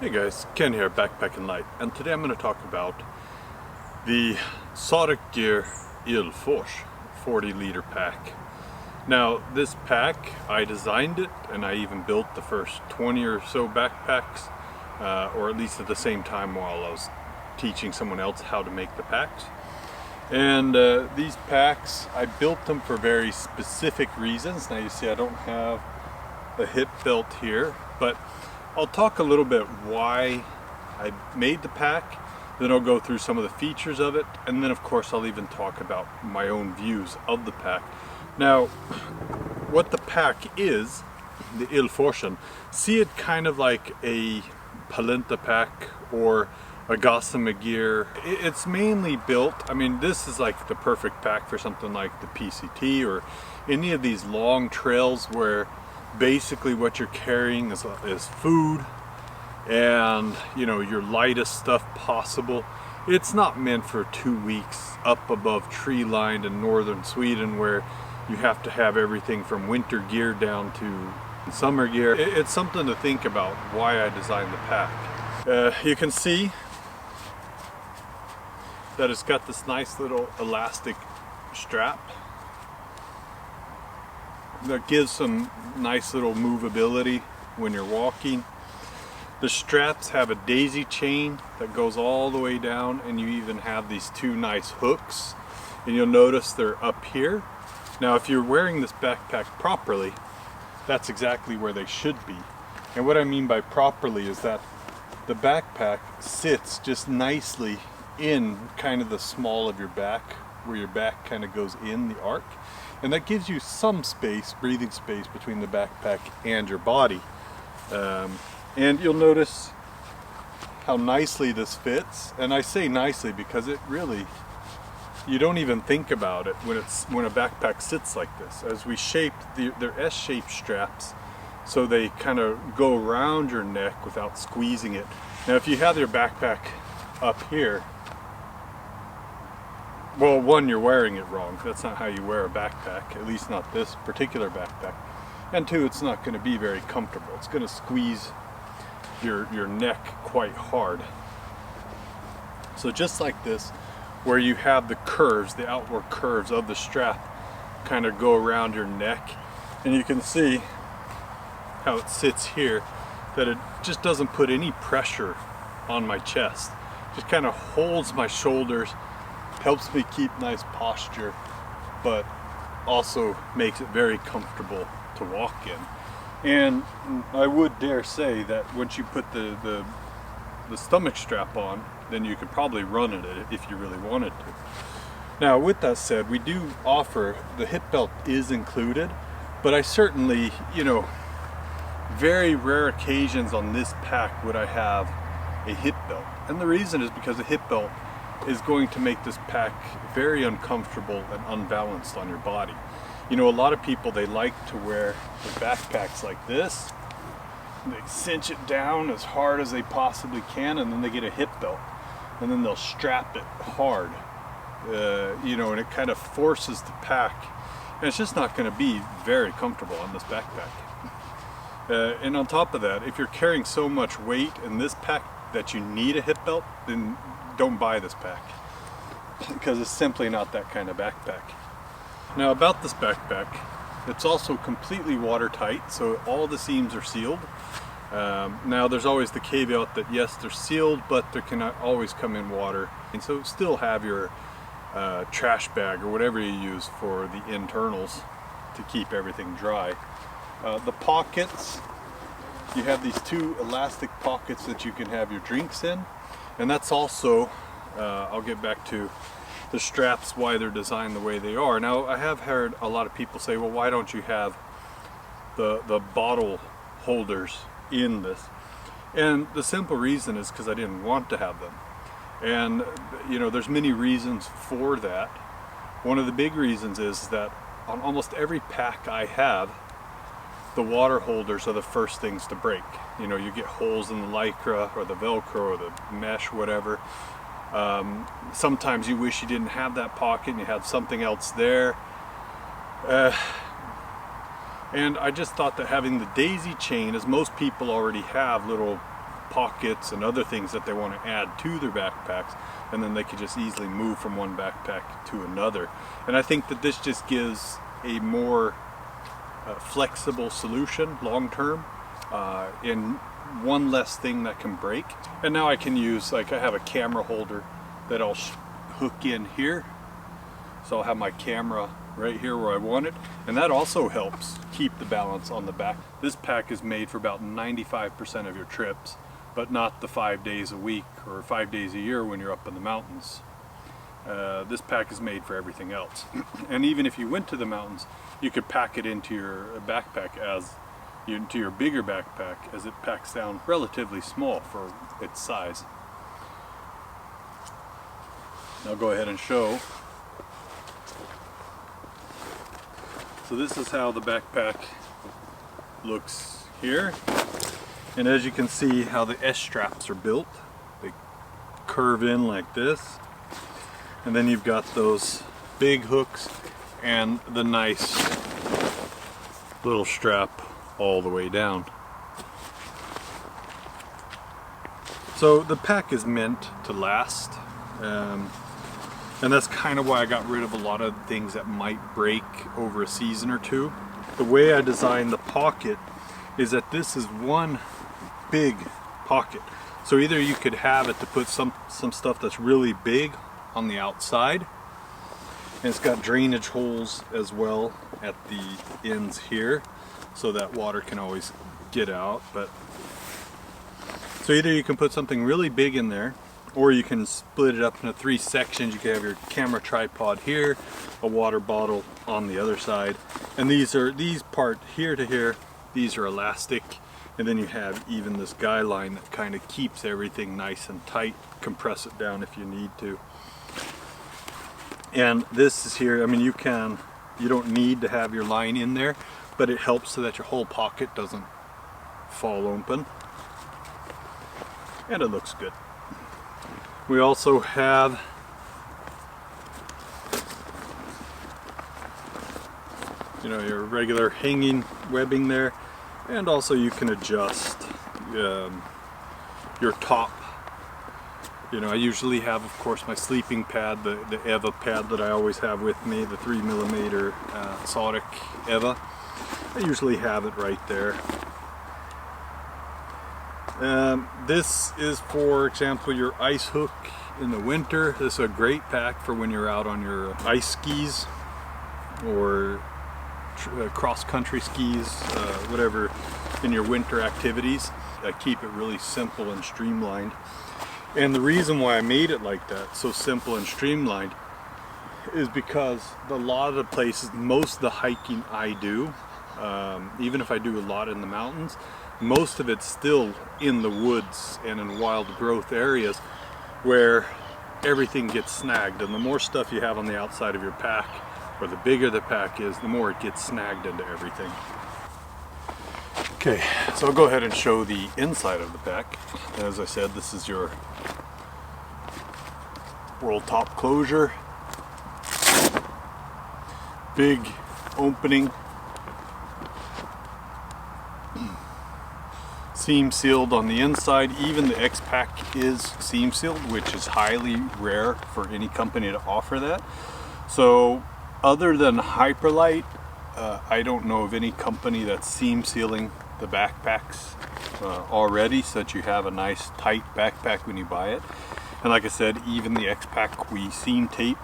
Hey guys, Ken here, Backpacking Light, and today I'm going to talk about the Sarek Gear Illforsen 40-liter pack. Now this pack, I designed it and I even built the first 20 or so backpacks, or at least at the same time while I was teaching someone else how to make the packs. And these packs, I built them for very specific reasons. Now you see I don't have a hip belt here, but I'll talk a little bit why I made the pack, then I'll go through some of the features of it, and then of course I'll even talk about my own views of the pack. Now, what the pack is, the Illforsen, see it kind of like a polenta pack or a gossamer gear. It's mainly built, I mean this is like the perfect pack for something like the PCT or any of these long trails where basically what you're carrying is food and, you know, your lightest stuff possible. It's not meant for 2 weeks up above tree line in northern Sweden where you have to have everything from winter gear down to summer gear. It's something to think about why I designed the pack. You can see that it's got this nice little elastic strap that gives some nice little movability when you're walking. The straps have a daisy chain that goes all the way down, and you even have these two nice hooks, and you'll notice they're up here. Now if you're wearing this backpack properly, that's exactly where they should be. And what I mean by properly is that the backpack sits just nicely in kind of the small of your back, where your back kind of goes in the arc, and that gives you some space, breathing space between the backpack and your body. And you'll notice how nicely this fits, and I say nicely because it really, you don't even think about it when a backpack sits like this. As we shaped, they're S-shaped straps, so they kind of go around your neck without squeezing it. Now if you have your backpack up here, well, one, you're wearing it wrong. That's not how you wear a backpack, at least not this particular backpack. And two, it's not going to be very comfortable. It's going to squeeze your neck quite hard. So just like this, where you have the curves, the outward curves of the strap kind of go around your neck, and you can see how it sits here, that it just doesn't put any pressure on my chest. Just kind of holds my shoulders, helps me keep nice posture, but also makes it very comfortable to walk in. And I would dare say that once you put the stomach strap on, then you could probably run in it if you really wanted to. Now with that said, we do offer, the hip belt is included, but I certainly, you know, very rare occasions on this pack would I have a hip belt. And the reason is because a hip belt is going to make this pack very uncomfortable and unbalanced on your body. You know, a lot of people, they like to wear the backpacks like this. They cinch it down as hard as they possibly can, and then they get a hip belt, and then they'll strap it hard, you know, and it kind of forces the pack, and it's just not going to be very comfortable on this backpack. And on top of that, if you're carrying so much weight in this pack that you need a hip belt, then don't buy this pack, because it's simply not that kind of backpack. Now about this backpack, it's also completely watertight, so all the seams are sealed. Now there's always the caveat that yes, they're sealed, but there can always come in water, and so still have your trash bag or whatever you use for the internals to keep everything dry. The pockets, you have these two elastic pockets that you can have your drinks in. And that's also, I'll get back to the straps, why they're designed the way they are. Now I have heard a lot of people say, well, why don't you have the bottle holders in this? And the simple reason is because I didn't want to have them. And you know, there's many reasons for that. One of the big reasons is that on almost every pack I have, the water holders are the first things to break. You know, you get holes in the Lycra or the Velcro or the mesh, whatever. Sometimes you wish you didn't have that pocket and you had something else there. And I just thought that having the daisy chain, as most people already have little pockets and other things that they want to add to their backpacks, and then they can just easily move from one backpack to another. And I think that this just gives a more flexible solution long term, in one less thing that can break. And now I can use, like, I have a camera holder that I'll hook in here, so I'll have my camera right here where I want it, and that also helps keep the balance on the back. This pack is made for about 95% of your trips, but not the 5 days a week or 5 days a year when you're up in the mountains. This pack is made for everything else. And even if you went to the mountains, you could pack it into your backpack into your bigger backpack, as it packs down relatively small for its size. I'll go ahead and show. So this is how the backpack looks here. And as you can see how the S-straps are built. They curve in like this. And then you've got those big hooks and the nice little strap all the way down. So the pack is meant to last. And that's kind of why I got rid of a lot of things that might break over a season or two. The way I designed the pocket is that this is one big pocket. So either you could have it to put some stuff that's really big on the outside, and it's got drainage holes as well at the ends here, so that water can always get out. But so either you can put something really big in there, or you can split it up into 3 sections. You can have your camera tripod here, a water bottle on the other side, and these part here to here, these are elastic, and then you have even this guy line that kind of keeps everything nice and tight. Compress it down if you need to. And this is here, I mean, you don't need to have your line in there, but it helps so that your whole pocket doesn't fall open, and it looks good. We also have your regular hanging webbing there, and also you can adjust your top. I usually have, of course, my sleeping pad, the Eva pad that I always have with me, the 3mm Sarek Eva. I usually have it right there. This is, for example, your ice hook in the winter. This is a great pack for when you're out on your ice skis or cross-country skis, whatever, in your winter activities. I keep it really simple and streamlined. And the reason why I made it like that, so simple and streamlined, is because a lot of the places, most of the hiking I do, even if I do a lot in the mountains, most of it's still in the woods and in wild growth areas where everything gets snagged. And the more stuff you have on the outside of your pack, or the bigger the pack is, the more it gets snagged into everything. Okay, so I'll go ahead and show the inside of the pack. As I said, this is your roll top closure. Big opening. Seam sealed on the inside. Even the X-Pack is seam sealed, which is highly rare for any company to offer that. So other than Hyperlight, I don't know of any company that's seam sealing the backpacks already, so that you have a nice tight backpack when you buy it. And like I said, even the X-Pack we seam tape,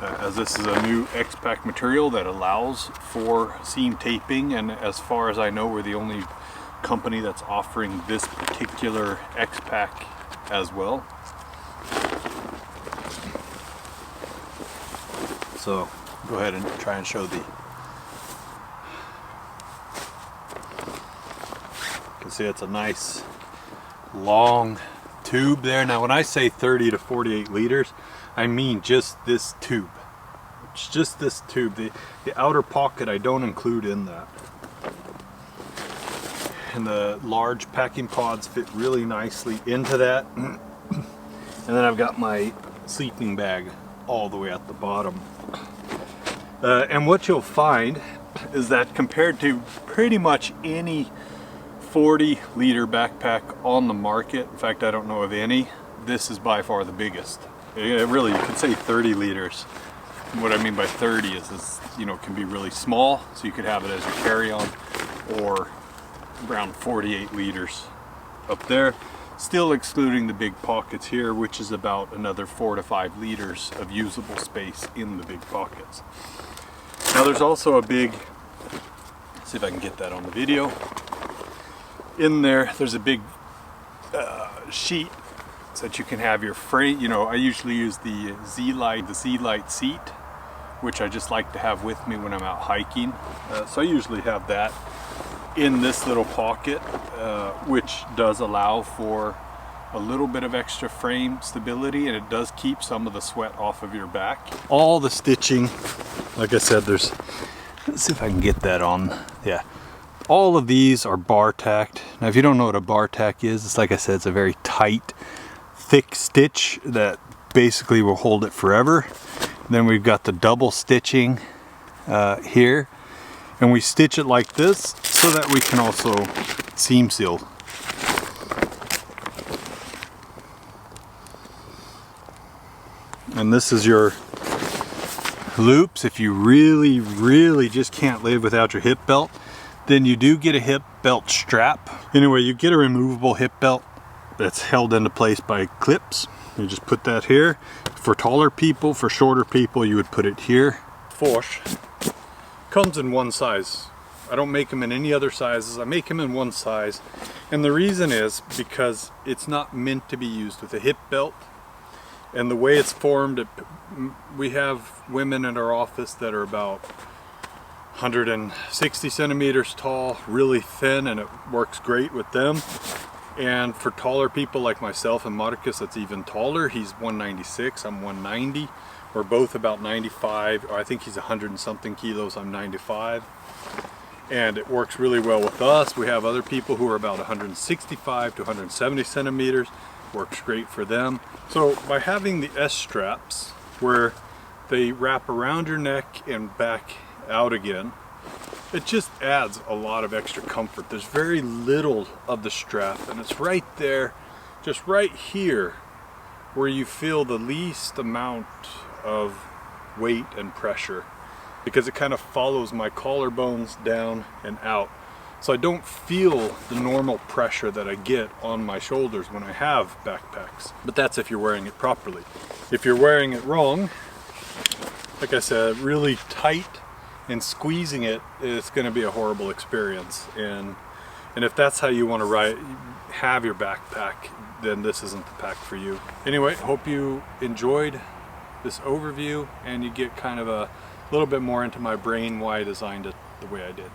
as this is a new X-Pack material that allows for seam taping, and as far as I know, we're the only company that's offering this particular X-Pack as well. So go ahead and try and show the, you can see it's a nice long tube there. Now when I say 30 to 48 liters, I mean just this tube. It's just this tube. The outer pocket I don't include in that. And the large packing pods fit really nicely into that. And then I've got my sleeping bag all the way at the bottom. And what you'll find is that compared to pretty much any 40 liter backpack on the market. In fact, I don't know of any. This is by far the biggest. Really, you could say 30 liters. What I mean by 30 is, you know, it can be really small, so you could have it as your carry-on, or around 48 liters up there, still excluding the big pockets here, which is about another 4 to 5 liters of usable space in the big pockets. Now there's also a big, let's see if I can get that on the video. In there, there's a big sheet so that you can have your frame. You know, I usually use the Z-Light seat, which I just like to have with me when I'm out hiking. So I usually have that in this little pocket, which does allow for a little bit of extra frame stability, and it does keep some of the sweat off of your back. All the stitching, like I said, let's see if I can get that on. Yeah. All of these are bar tacked. Now, if you don't know what a bar tack is, it's like I said, it's a very tight, thick stitch that basically will hold it forever. Then we've got the double stitching here, and we stitch it like this so that we can also seam seal. And this is your loops. If you really just can't live without your hip belt, then you do get a hip belt strap. Anyway, you get a removable hip belt that's held into place by clips. You just put that here. For taller people, for shorter people, you would put it here. Ulforsen comes in one size. I don't make them in any other sizes. I make them in one size. And the reason is because it's not meant to be used with a hip belt. And the way it's formed, we have women in our office that are about 160 centimeters tall, really thin, and it works great with them. And for taller people like myself and Marcus, that's even taller. He's 196, I'm 190. We're both about 95, or I think he's 100 and something kilos, I'm 95. And it works really well with us. We have other people who are about 165 to 170 centimeters. Works great for them. So by having the S straps where they wrap around your neck and back out again, it just adds a lot of extra comfort. There's very little of the strap, and it's right there, just right here, where you feel the least amount of weight and pressure, because it kind of follows my collarbones down and out. So I don't feel the normal pressure that I get on my shoulders when I have backpacks. But that's if you're wearing it properly. If you're wearing it wrong, like I said, really tight and squeezing it, it's going to be a horrible experience. And if that's how you want to have your backpack, then this isn't the pack for you. Anyway, hope you enjoyed this overview and you get kind of a little bit more into my brain why I designed it the way I did.